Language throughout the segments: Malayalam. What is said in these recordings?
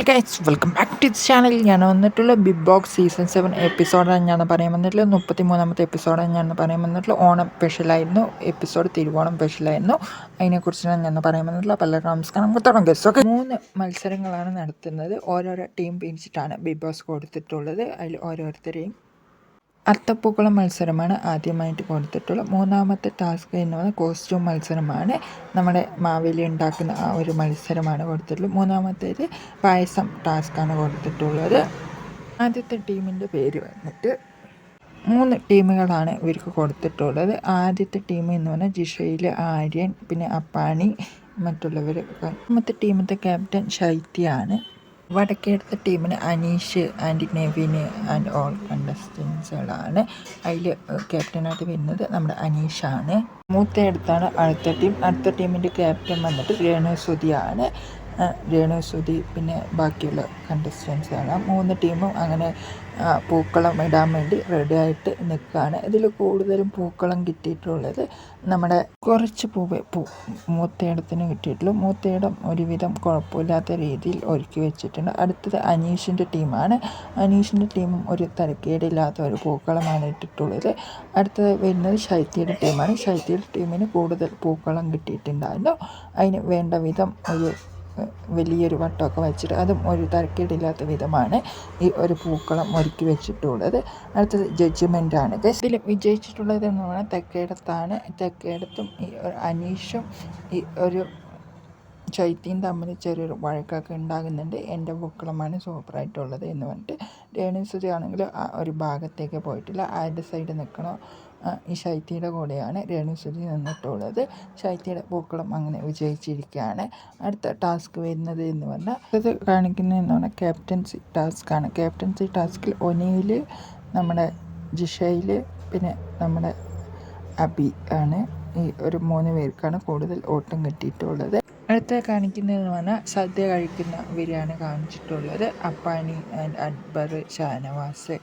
Hello guys, welcome back to this channel. ഞാൻ വന്നിട്ടുള്ള ബിഗ് ബോസ് സീസൺ 7 എപ്പിസോഡാണ് ഞാൻ പറയാൻ വന്നിട്ടുള്ള 33ാമത്തെ എപ്പിസോഡാണ് ഞാൻ പറയാൻ വന്നിട്ടുള്ള. ഓണം സ്പെഷ്യലായിരുന്നു എപ്പിസോഡ്, തിരുവോണം സ്പെഷ്യലായിരുന്നു. അതിനെക്കുറിച്ചാണ് ഞാൻ പറയാൻ വന്നിട്ടുള്ള. പല നമസ്കാരം തുടങ്ങും ഗൈസ്. ഓക്കെ, 3 മത്സരങ്ങളാണ് നടത്തുന്നത്. ഓരോരോ ടീം പിരിച്ചിട്ടാണ് ബിഗ് ബോസ് കൊടുത്തിട്ടുള്ളത്. അതിൽ ഓരോരുത്തരെയും അത്തപ്പൂക്കളം മത്സരമാണ് ആദ്യമായിട്ട് കൊടുത്തിട്ടുള്ളത്. മൂന്നാമത്തെ ടാസ്ക് എന്ന് പറയുന്നത് കോസ്റ്റ്യൂം മത്സരമാണ്. നമ്മുടെ മാവേലി ഉണ്ടാക്കുന്ന ആ ഒരു മത്സരമാണ് കൊടുത്തിട്ടുള്ളത്. മൂന്നാമത്തേത് പായസം ടാസ്ക്കാണ് കൊടുത്തിട്ടുള്ളത്. ആദ്യത്തെ ടീമിൻ്റെ പേര് വന്നിട്ട് 3 ടീമുകളാണ് ഇവർക്ക് കൊടുത്തിട്ടുള്ളത്. ആദ്യത്തെ ടീം എന്ന് പറഞ്ഞാൽ ജിഷയിൽ, ആര്യൻ, പിന്നെ അപ്പാണി, മറ്റുള്ളവർ. രണ്ടാമത്തെ ടീമിൻ്റെ ക്യാപ്റ്റൻ ശൈത്യാണ്. വടക്കേടുത്ത ടീമിന് അനീഷ് ആൻഡ് നെവിന് ആൻഡ് ഓൾ കണ്ടസ്റ്റൻസുകളാണ്. അതിൽ ക്യാപ്റ്റനായിട്ട് വരുന്നത് നമ്മുടെ അനീഷാണ്. മൂത്തയിടത്താണ് അടുത്ത ടീമിൻ്റെ ക്യാപ്റ്റൻ വന്നിട്ട് രേണുസുതിയാണ്. രേണുസുതി പിന്നെ ബാക്കിയുള്ള കണ്ടസ്റ്റൻസുകളാണ്. 3 ടീമും അങ്ങനെ പൂക്കളം ഇടാൻ വേണ്ടി റെഡിയായിട്ട് നിൽക്കുകയാണ്. ഇതിൽ കൂടുതലും പൂക്കളം കിട്ടിയിട്ടുള്ളത് നമ്മുടെ കുറച്ച് മൂത്തയിടത്തിന് കിട്ടിയിട്ടുള്ളൂ. മൂത്തയിടം ഒരുവിധം കുഴപ്പമില്ലാത്ത രീതിയിൽ ഒരുക്കി വെച്ചിട്ടുണ്ട്. അടുത്തത് അനീഷിൻ്റെ ടീമാണ്. അനീഷിൻ്റെ ടീമും ഒരു തരക്കേടില്ലാത്ത ഒരു പൂക്കളമാണ് ഇട്ടിട്ടുള്ളത്. അടുത്തത് വരുന്നത് ശൈത്യയുടെ ടീമാണ്. ശൈത്യയുടെ ടീമിന് കൂടുതൽ പൂക്കളം കിട്ടിയിട്ടുണ്ടായിരുന്നു. അതിന് വേണ്ട വിധം ഒരു വലിയൊരു വട്ടമൊക്കെ വെച്ചിട്ട് അതും ഒരു തരക്കേടില്ലാത്ത വിധമാണ് ഈ ഒരു പൂക്കളം ഒരുക്കി വെച്ചിട്ടുള്ളത്. അടുത്തത് ജഡ്ജ്മെൻ്റാണ്. ഇതിൽ വിജയിച്ചിട്ടുള്ളത് എന്ന് പറഞ്ഞാൽ തെക്കേടത്താണ്. തെക്കേടത്തും ഈ അനീഷും ഈ ഒരു ചൈത്യയും തമ്മിൽ ചെറിയൊരു വഴക്കൊക്കെ ഉണ്ടാകുന്നുണ്ട്. എൻ്റെ പൂക്കളമാണ് സൂപ്പറായിട്ടുള്ളത് എന്ന് പറഞ്ഞിട്ട് രേണുസുതി ആണെങ്കിൽ ആ ഒരു ഭാഗത്തേക്ക് പോയിട്ടില്ല. ആരുടെ സൈഡ് നിൽക്കണോ ഈ ശൈത്യയുടെ കൂടെയാണ് രേണുസുതി നിന്നിട്ടുള്ളത്. ശൈത്യയുടെ പൂക്കളം അങ്ങനെ വിജയിച്ചിരിക്കുകയാണ്. അടുത്ത ടാസ്ക് വരുന്നത് എന്ന് പറഞ്ഞാൽ ഇത് കാണിക്കുന്നതെന്ന് പറഞ്ഞാൽ ക്യാപ്റ്റൻസി ടാസ്ക്കാണ്. ക്യാപ്റ്റൻസി ടാസ്കിൽ ഒനിയിൽ, നമ്മുടെ ജിഷയിൽ, പിന്നെ നമ്മുടെ അബി ആണ്. ഈ ഒരു 3 പേർക്കാണ് കൂടുതൽ ഓട്ടം കിട്ടിയിട്ടുള്ളത്. അടുത്ത കാണിക്കുന്നതെന്ന് പറഞ്ഞാൽ സദ്യ കഴിക്കുന്നവരെയാണ് കാണിച്ചിട്ടുള്ളത്. അപ്പാനി ആൻഡ് അക്ബർ, ഷാനവാസ്,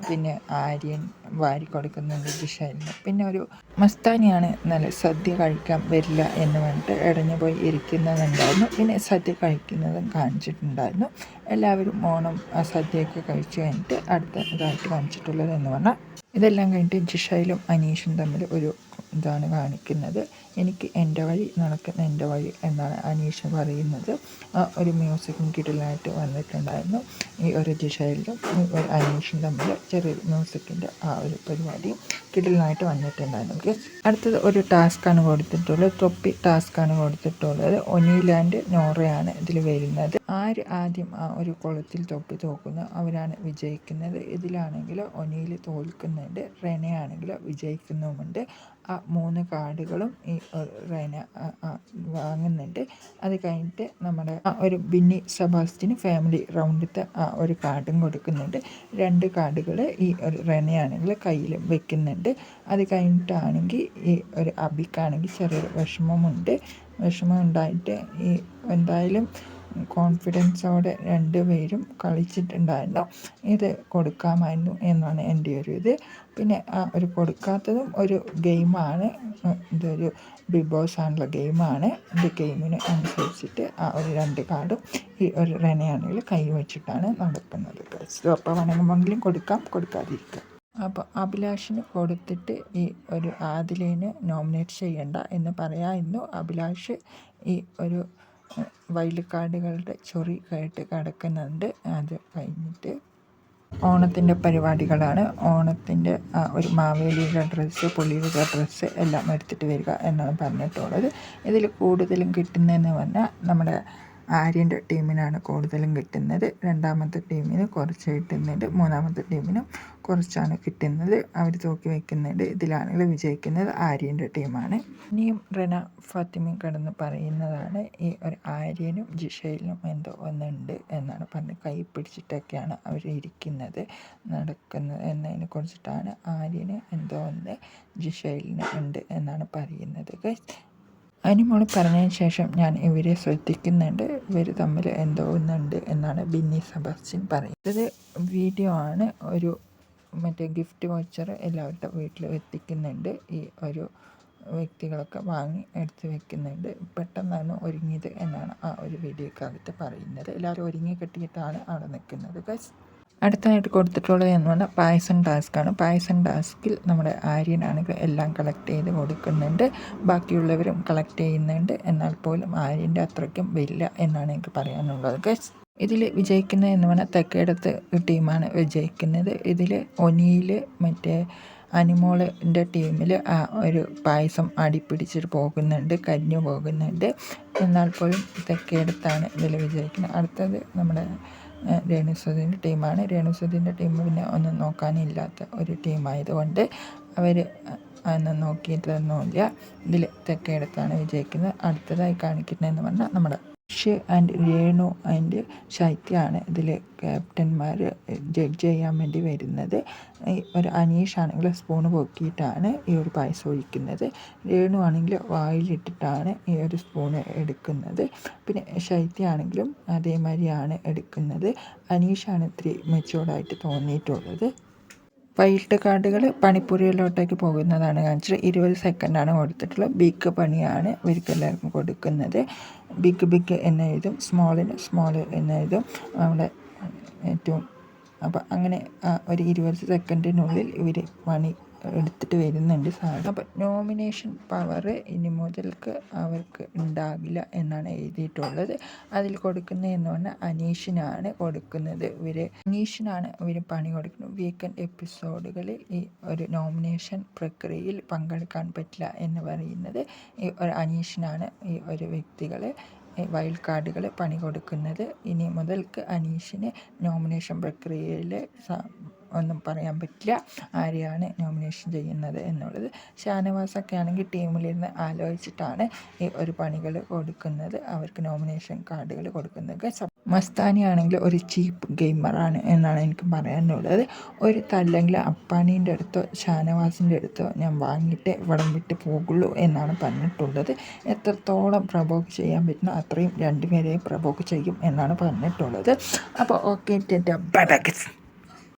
പിന്നെ ആര്യൻ വാരി കൊടുക്കുന്നുണ്ട് ജിഷയിലിന്. പിന്നെ ഒരു മസ്താനിയാണ് നല്ല സദ്യ കഴിക്കാൻ വരില്ല എന്ന് പറഞ്ഞിട്ട് ഇടഞ്ഞു പോയി ഇരിക്കുന്നതുണ്ടായിരുന്നു. പിന്നെ സദ്യ കഴിക്കുന്നതും കാണിച്ചിട്ടുണ്ടായിരുന്നു. എല്ലാവരും ഓണം സദ്യയൊക്കെ കഴിച്ച് കഴിഞ്ഞിട്ട് അടുത്തതായിട്ട് കാണിച്ചിട്ടുള്ളത് എന്ന് പറഞ്ഞാൽ ഇതെല്ലാം കഴിഞ്ഞിട്ട് ജിഷയിലും അനീഷും തമ്മിൽ ഒരു ഇതാണ് കാണിക്കുന്നത്. എനിക്ക് എൻ്റെ വഴി, നടക്കുന്ന എൻ്റെ വഴി എന്നാണ് അനീഷ് പറയുന്നത്. ഒരു മ്യൂസിക്കും കിടിലായിട്ട് വന്നിട്ടുണ്ടായിരുന്നു. ഈ ഒരു ജിഷയിലും ഒരു അനീഷും തമ്മിൽ ചെറിയൊരു മ്യൂസിക്കിൻ്റെ ആ ഒരു പരിപാടിയും കിടിലായിട്ട് വന്നിട്ടുണ്ടായിരുന്നു. അടുത്തത് ഒരു ടാസ്ക്കാണ് കൊടുത്തിട്ടുള്ളത്. തൊപ്പി ടാസ്ക്കാണ് കൊടുത്തിട്ടുള്ളത്. ഒനീൽ ആൻഡ് നോറയാണ് ഇതിൽ വരുന്നത്. ആര് ആദ്യം ആ ഒരു കുളത്തിൽ തൊപ്പി തോക്കുന്നു അവരാണ് വിജയിക്കുന്നത്. ഇതിലാണെങ്കിൽ ഒനീൽ തോൽക്കുന്നുണ്ട്, റെനയാണെങ്കിൽ വിജയിക്കുന്നുമുണ്ട്. ആ 3 കാർഡുകളും ഈ റെന വാങ്ങുന്നുണ്ട്. അത് കഴിഞ്ഞിട്ട് നമ്മുടെ ഒരു ബിന്നി സെബാസ്റ്റ്യന് ഫാമിലി റൗണ്ടിലത്തെ ആ ഒരു കാർഡും കൊടുക്കുന്നുണ്ട്. 2 കാർഡുകൾ ഈ ഒരു റെനയാണെങ്കിൽ കയ്യിൽ വെക്കുന്നുണ്ട്. അത് കഴിഞ്ഞിട്ടാണെങ്കിൽ ഈ ഒരു അബിക്കാണെങ്കിൽ ചെറിയൊരു വിഷമം ഉണ്ടായിട്ട് ഈ എന്തായാലും കോൺഫിഡൻസോടെ 2 പേരും കളിച്ചിട്ടുണ്ടായിരുന്നു. ഇത് കൊടുക്കാമായിരുന്നു എന്നാണ് എൻ്റെ ഒരു ഇത്. പിന്നെ ആ ഒരു കൊടുക്കാത്തതും ഒരു ഗെയിമാണ്. ഇതൊരു ബിഗ് ബോസ് ആണുള്ള ഗെയിമാണ്. ഇത് ഗെയിമിന് അനുസരിച്ചിട്ട് ആ ഒരു 2 കാർഡും ഈ ഒരു റെനയാണെങ്കിൽ കൈ വെച്ചിട്ടാണ് നടക്കുന്നത്. അപ്പോൾ വേണമെങ്കിലും കൊടുക്കാം, കൊടുക്കാതിരിക്കാം. അപ്പോൾ അഭിലാഷിന് കൊടുത്തിട്ട് ഈ ഒരു ആദിലേനെ നോമിനേറ്റ് ചെയ്യണ്ട എന്ന് പറയാമായിരുന്നു. അഭിലാഷ് ഈ ഒരു വൈൽഡ് കാർഡുകളുടെ ചൊറി കേട്ട് കിടക്കുന്നുണ്ട്. അത് കഴിഞ്ഞിട്ട് ഓണത്തിൻ്റെ പരിപാടികളാണ്. ഓണത്തിൻ്റെ ഒരു മാവേലിയുടെ ഡ്രസ്സ്, പുലിയുടെ ഡ്രസ്സ് എല്ലാം എടുത്തിട്ട് വരിക എന്നാണ് പറഞ്ഞിട്ടുള്ളത്. ഇതിൽ കൂടുതലും കിട്ടുന്നതെന്ന് പറഞ്ഞാൽ നമ്മുടെ ആര്യൻ്റെ ടീമിനാണ് കൂടുതലും കിട്ടുന്നത്. രണ്ടാമത്തെ ടീമിന് കുറച്ച് കിട്ടുന്നുണ്ട്. മൂന്നാമത്തെ ടീമിനും കുറച്ചാണ് കിട്ടുന്നത്. അവർ തൂക്കി വയ്ക്കുന്നുണ്ട്. ഇതിലാണെങ്കിൽ വിജയിക്കുന്നത് ആര്യൻ്റെ ടീമാണ്. ഇനിയും റെന ഫാത്തിമയും കിടന്ന് പറയുന്നതാണ് ഈ ഒരു ആര്യനും ജിഷയിലും എന്തോ ഒന്നുണ്ട് എന്നാണ് പറഞ്ഞ് കൈ പിടിച്ചിട്ടൊക്കെയാണ് അവർ ഇരിക്കുന്നത്, നടക്കുന്നത് എന്നതിനെ കുറിച്ചിട്ടാണ്. ആര്യന് എന്തോ ഒന്ന് ജിഷയിലിന് ഉണ്ട് എന്നാണ് പറയുന്നത്. അനിമോൾ പറഞ്ഞതിന് ശേഷം ഞാൻ ഇവരെ ശ്രദ്ധിക്കുന്നുണ്ട്, ഇവർ തമ്മിൽ എന്തോ ഒന്നുണ്ട് എന്നാണ് ബിന്നി സെബാസ്റ്റ്യൻ പറയുന്നത്. വീഡിയോ ആണ്. ഒരു മറ്റേ ഗിഫ്റ്റ് വൗച്ചർ എല്ലാവരുടെ വീട്ടിൽ എത്തിക്കുന്നുണ്ട് ഈ ഒരു വ്യക്തികളൊക്കെ വാങ്ങി എടുത്ത് വെക്കുന്നുണ്ട്. പെട്ടെന്നാണ് ഒരുങ്ങിയത് എന്നാണ് ആ ഒരു വീഡിയോക്കകത്ത് പറയുന്നത്. എല്ലാവരും ഒരുങ്ങി കെട്ടിയിട്ടാണ് അവിടെ നിൽക്കുന്നത് ഗൈസ്. അടുത്തതായിട്ട് കൊടുത്തിട്ടുള്ളത് എന്ന് പറഞ്ഞാൽ പായസം ടാസ്ക്കാണ്. പായസം ടാസ്കിൽ നമ്മുടെ ആര്യനാണെങ്കിൽ എല്ലാം കളക്ട് ചെയ്ത് കൊടുക്കുന്നുണ്ട്. ബാക്കിയുള്ളവരും കളക്ട് ചെയ്യുന്നുണ്ട്. എന്നാൽ പോലും ആര്യൻ്റെ അത്രയ്ക്കും വരില്ല എന്നാണ് എനിക്ക് പറയാനുള്ളത് ഗൈസ്. ഇതിൽ വിജയിക്കുന്നത് എന്ന് പറഞ്ഞാൽ തെക്കേടത്ത് ടീമാണ് വിജയിക്കുന്നത്. ഇതിൽ ഒനിയിൽ മറ്റേ അനിമോളിൻ്റെ ടീമിൽ ഒരു പായസം അടിപ്പിടിച്ചിട്ട് പോകുന്നുണ്ട്, കരിഞ്ഞു പോകുന്നുണ്ട്. എന്നാൽ പോലും തെക്കേടത്താണ് ഇതിൽ വിജയിക്കുന്നത്. അടുത്തത് നമ്മുടെ രേണുസുധീൻ്റെ ടീമാണ്. രേണുസുധീൻ്റെ ടീം പിന്നെ ഒന്നും നോക്കാനില്ലാത്ത ഒരു ടീമായതുകൊണ്ട് അവർ ഒന്നും നോക്കിയിട്ടൊന്നുമില്ല. ഇതിൽ തെക്കേടത്താണ് വിജയിക്കുന്നത്. അടുത്തതായി കാണിക്കുന്നതെന്ന് പറഞ്ഞാൽ നമ്മുടെ ആൻഡ് രേണു ആൻഡ് ശൈത്യയാണ് ഇതിൽ ക്യാപ്റ്റന്മാർ ജഡ്ജ് ചെയ്യാൻ വേണ്ടി വരുന്നത്. ഒരു അനീഷാണെങ്കിൽ സ്പൂണ് പൊക്കിയിട്ടാണ് ഈ ഒരു പായസം ഒഴിക്കുന്നത്. രേണു ആണെങ്കിൽ വായിലിട്ടിട്ടാണ് ഈ ഒരു സ്പൂണ് എടുക്കുന്നത്. പിന്നെ ശൈത്യ ആണെങ്കിലും അതേമാതിരിയാണ് എടുക്കുന്നത്. അനീഷാണ് ഇത്തിരി മെച്ചുവേർഡായിട്ട് തോന്നിയിട്ടുള്ളത്. വൈൽഡ് കാർഡുകൾ പണിപ്പുരയിലോട്ടേക്ക് പോകുന്നതാണ് കാണിച്ചത്. 20 സെക്കൻഡാണ് കൊടുത്തിട്ടുള്ളത്. ബിഗ് പണിയാണ് ഇവർക്കെല്ലാവർക്കും കൊടുക്കുന്നത്. ബിഗ് എന്നെഴുതും, സ്മോളിന് സ്മോൾ എന്നെഴുതും അവിടെ ഏറ്റവും. അപ്പം അങ്ങനെ ഒരു 20 സെക്കൻഡിനുള്ളിൽ ഇവർ പണി എടുത്തിട്ട് വരുന്നുണ്ട് സാധനം. അപ്പം നോമിനേഷൻ പവർ ഇനി മുതൽക്ക് അവർക്ക് ഉണ്ടാകില്ല എന്നാണ് എഴുതിയിട്ടുള്ളത്. അതിൽ കൊടുക്കുന്നതെന്ന് പറഞ്ഞാൽ അനീഷിനാണ് കൊടുക്കുന്നത്. അനീഷിനാണ് ഇവർ പണി കൊടുക്കുന്നത്. വീക്കെൻഡ് എപ്പിസോഡുകളിൽ ഈ ഒരു നോമിനേഷൻ പ്രക്രിയയിൽ പങ്കെടുക്കാൻ പറ്റില്ല എന്ന് പറയുന്നത് ഈ ഒരു അനീഷിനാണ്. ഈ ഒരു വ്യക്തികൾ വൈൽഡ് കാർഡുകൾ പണി കൊടുക്കുന്നത്. ഇനി മുതൽക്ക് അനീഷിന് നോമിനേഷൻ പ്രക്രിയയിൽ ഒന്നും പറയാൻ പറ്റില്ല ആരെയാണ് നോമിനേഷൻ ചെയ്യുന്നത് എന്നുള്ളത്. ഷാനവാസൊക്കെ ആണെങ്കിൽ ടീമിലിരുന്ന് ആലോചിച്ചിട്ടാണ് ഈ ഒരു പണികൾ കൊടുക്കുന്നത്, അവർക്ക് നോമിനേഷൻ കാർഡുകൾ കൊടുക്കുന്നത്. മസ്താനി ആണെങ്കിൽ ഒരു ചീപ്പ് ഗെയിമറാണ് എന്നാണ് എനിക്ക് പറയാനുള്ളത്. ഒരു തല്ലെങ്കിൽ അപ്പാനീൻ്റെ അടുത്തോ ഷാനവാസിൻ്റെ അടുത്തോ ഞാൻ വാങ്ങിയിട്ട് ഇവിടം വിട്ട് പോകുള്ളൂ എന്നാണ് പറഞ്ഞിട്ടുള്ളത്. എത്രത്തോളം പ്രൊവോക്ക് ചെയ്യാൻ പറ്റുന്നോ അത്രയും രണ്ടുപേരെയും പ്രൊവോക്ക് ചെയ്യും എന്നാണ് പറഞ്ഞിട്ടുള്ളത്. അപ്പോൾ ഓക്കെ, ബൈ ബൈ.